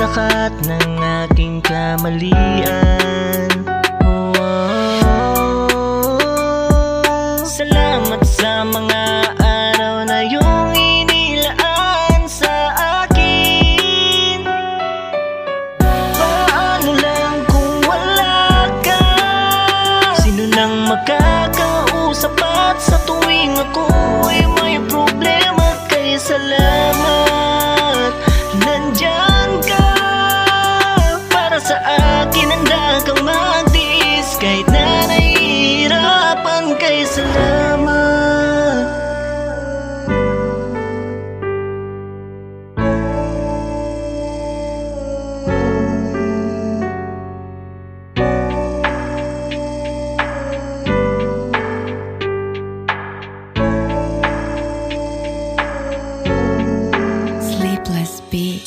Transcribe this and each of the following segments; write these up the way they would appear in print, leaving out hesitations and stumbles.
lakat ng aking kamalian. Salamat sa mga araw na iyong inilaan sa akin. Paano lang kung wala ka? Sino nang makakausap at sa tuwing ako ay may problema? Kaya salamat, nandyan ka para sa akin. Handa kang magtiis kahit na nahihirapan. Kaya salamat.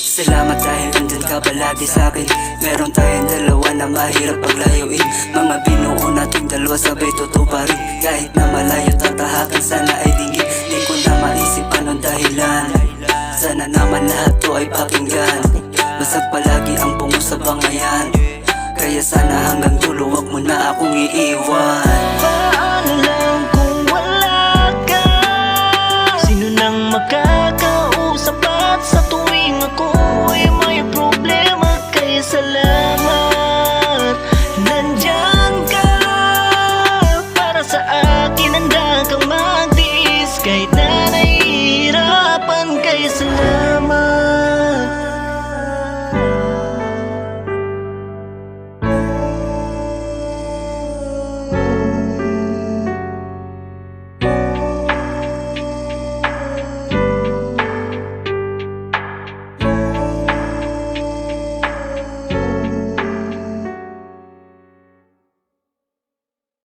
Salamat dahil andyan ka palagi sa'kin. Meron tayong dalawa na mahirap paglayuin. Mga binuo nating dalawa sabay tutuparin. Kahit na malayo tatahakan sana ay dinggit. Di ko na maisip anong dahilan. Sana naman lahat to ay pakinggan. Basag palagi ang bungo sa bangayan. Kaya sana hanggang dulo wag mo na akong iiwan.